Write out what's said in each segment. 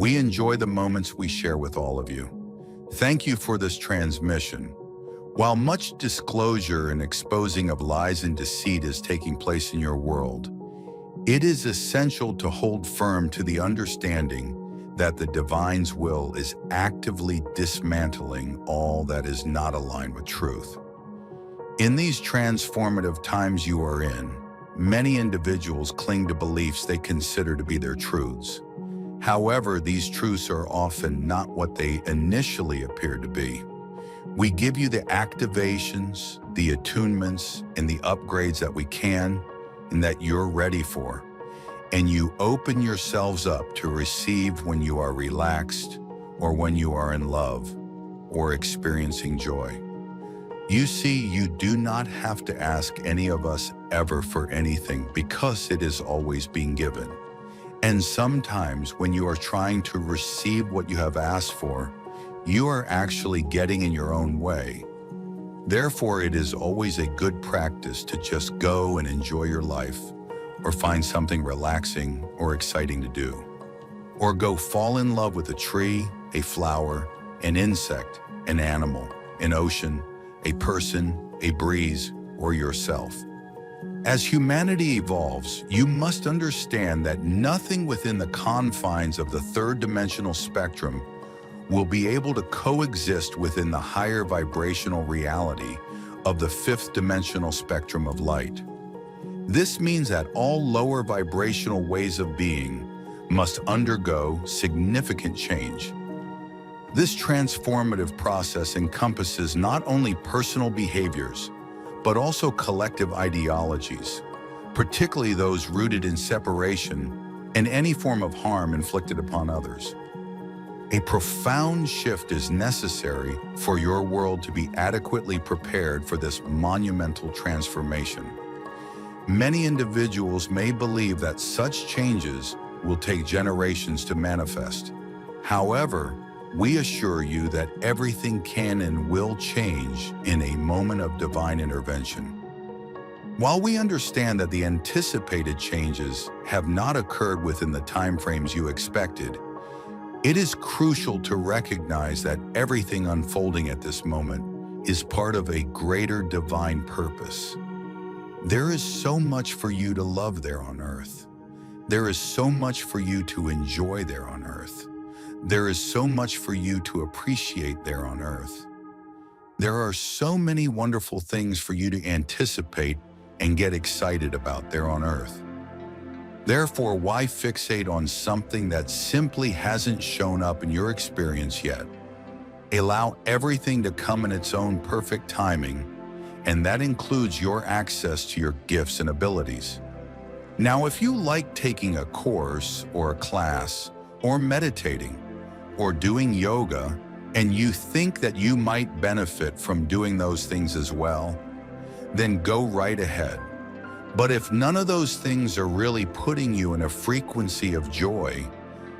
We enjoy the moments we share with all of you. Thank you for this transmission. While much disclosure and exposing of lies and deceit is taking place in your world, it is essential to hold firm to the understanding that the Divine's will is actively dismantling all that is not aligned with truth. In these transformative times you are in, many individuals cling to beliefs they consider to be their truths. However, these truths are often not what they initially appear to be. We give you the activations, the attunements, and the upgrades that we can and that you're ready for. And you open yourselves up to receive when you are relaxed or when you are in love or experiencing joy. You see, you do not have to ask any of us ever for anything because it is always being given. And sometimes when you are trying to receive what you have asked for, you are actually getting in your own way. Therefore, it is always a good practice to just go and enjoy your life, or find something relaxing or exciting to do. Or go fall in love with a tree, a flower, an insect, an animal, an ocean, a person, a breeze, or yourself. As humanity evolves, you must understand that nothing within the confines of the third-dimensional spectrum will be able to coexist within the higher vibrational reality of the fifth-dimensional spectrum of light. This means that all lower vibrational ways of being must undergo significant change. This transformative process encompasses not only personal behaviors, but also collective ideologies, particularly those rooted in separation and any form of harm inflicted upon others. A profound shift is necessary for your world to be adequately prepared for this monumental transformation. Many individuals may believe that such changes will take generations to manifest. However, we assure you that everything can and will change in a moment of divine intervention. While we understand that the anticipated changes have not occurred within the timeframes you expected, it is crucial to recognize that everything unfolding at this moment is part of a greater divine purpose. There is so much for you to love there on earth. There is so much for you to enjoy there on earth. There is so much for you to appreciate there on earth. There are so many wonderful things for you to anticipate and get excited about there on earth. Therefore, why fixate on something that simply hasn't shown up in your experience yet? Allow everything to come in its own perfect timing, and that includes your access to your gifts and abilities. Now, if you like taking a course or a class or meditating or doing yoga, and you think that you might benefit from doing those things as well, then go right ahead. But if none of those things are really putting you in a frequency of joy,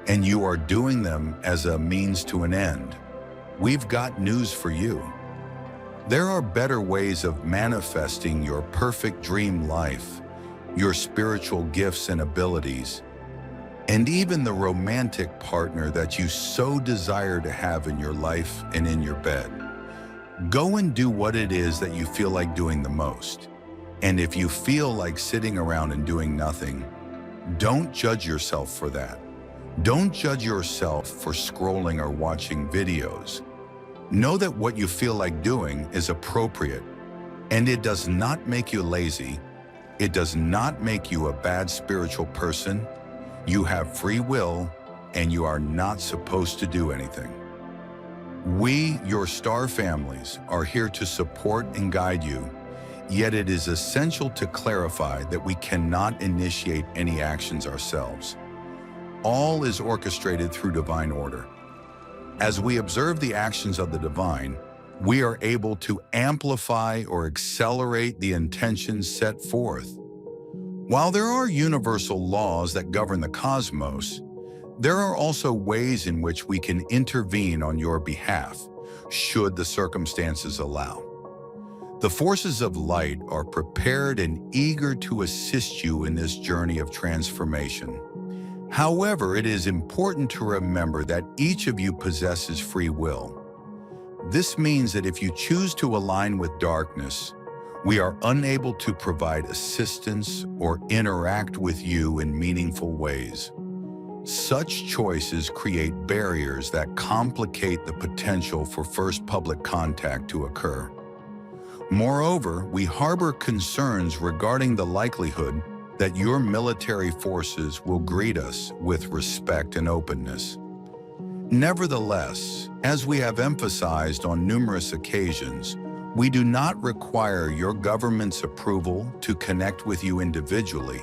and you are doing them as a means to an end, we've got news for you. There are better ways of manifesting your perfect dream life, your spiritual gifts and abilities, and even the romantic partner that you so desire to have in your life and in your bed. Go and do what it is that you feel like doing the most. And if you feel like sitting around and doing nothing, don't judge yourself for that. Don't judge yourself for scrolling or watching videos. Know that what you feel like doing is appropriate, and it does not make you lazy. It does not make you a bad spiritual person. You have free will, and you are not supposed to do anything. We, your star families, are here to support and guide you, yet it is essential to clarify that we cannot initiate any actions ourselves. All is orchestrated through divine order. As we observe the actions of the divine, we are able to amplify or accelerate the intentions set forth. While there are universal laws that govern the cosmos, there are also ways in which we can intervene on your behalf, should the circumstances allow. The forces of light are prepared and eager to assist you in this journey of transformation. However, it is important to remember that each of you possesses free will. This means that if you choose to align with darkness, we are unable to provide assistance or interact with you in meaningful ways. Such choices create barriers that complicate the potential for first public contact to occur. Moreover, we harbor concerns regarding the likelihood that your military forces will greet us with respect and openness. Nevertheless, as we have emphasized on numerous occasions, we do not require your government's approval to connect with you individually,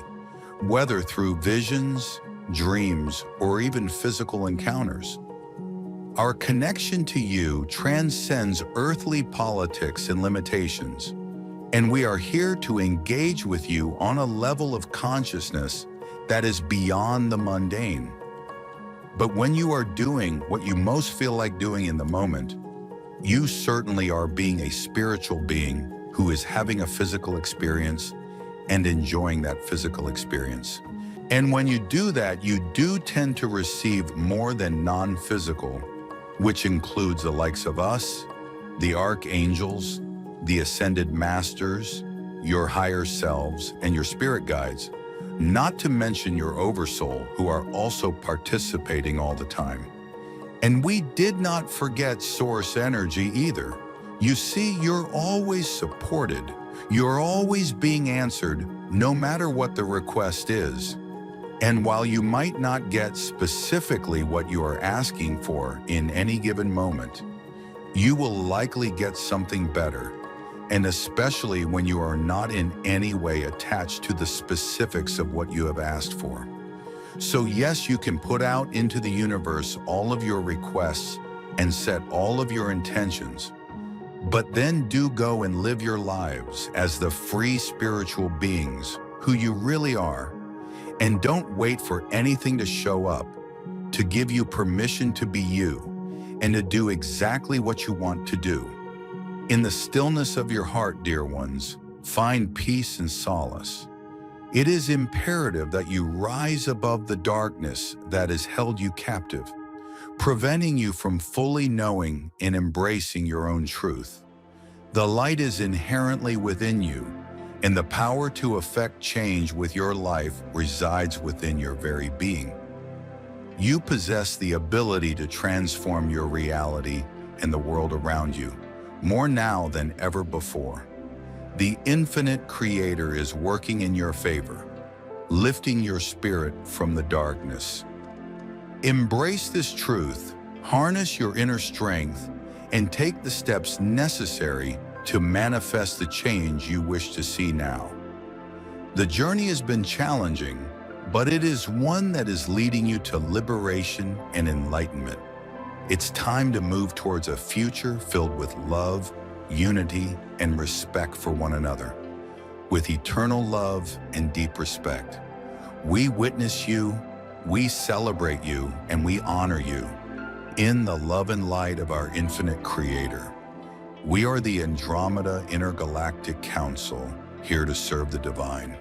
whether through visions, dreams, or even physical encounters. Our connection to you transcends earthly politics and limitations, and we are here to engage with you on a level of consciousness that is beyond the mundane. But when you are doing what you most feel like doing in the moment, you certainly are being a spiritual being who is having a physical experience and enjoying that physical experience. And when you do that, you do tend to receive more than non-physical, which includes the likes of us, the archangels, the ascended masters, your higher selves, and your spirit guides, not to mention your oversoul, who are also participating all the time. And we did not forget source energy either. You see, you're always supported. You're always being answered, no matter what the request is. And while you might not get specifically what you are asking for in any given moment, you will likely get something better, and especially when you are not in any way attached to the specifics of what you have asked for. So yes, you can put out into the universe all of your requests and set all of your intentions, but then do go and live your lives as the free spiritual beings who you really are. And don't wait for anything to show up to give you permission to be you and to do exactly what you want to do. In the stillness of your heart, dear ones, find peace and solace. It is imperative that you rise above the darkness that has held you captive, preventing you from fully knowing and embracing your own truth. The light is inherently within you, and the power to effect change with your life resides within your very being. You possess the ability to transform your reality and the world around you, more now than ever before. The infinite Creator is working in your favor, lifting your spirit from the darkness. Embrace this truth, harness your inner strength, and take the steps necessary to manifest the change you wish to see now. The journey has been challenging, but it is one that is leading you to liberation and enlightenment. It's time to move towards a future filled with love, unity, and respect for one another. With eternal love and deep respect, we witness you, we celebrate you, and we honor you in the love and light of our infinite Creator. We are the Andromeda Intergalactic Council, here to serve the divine.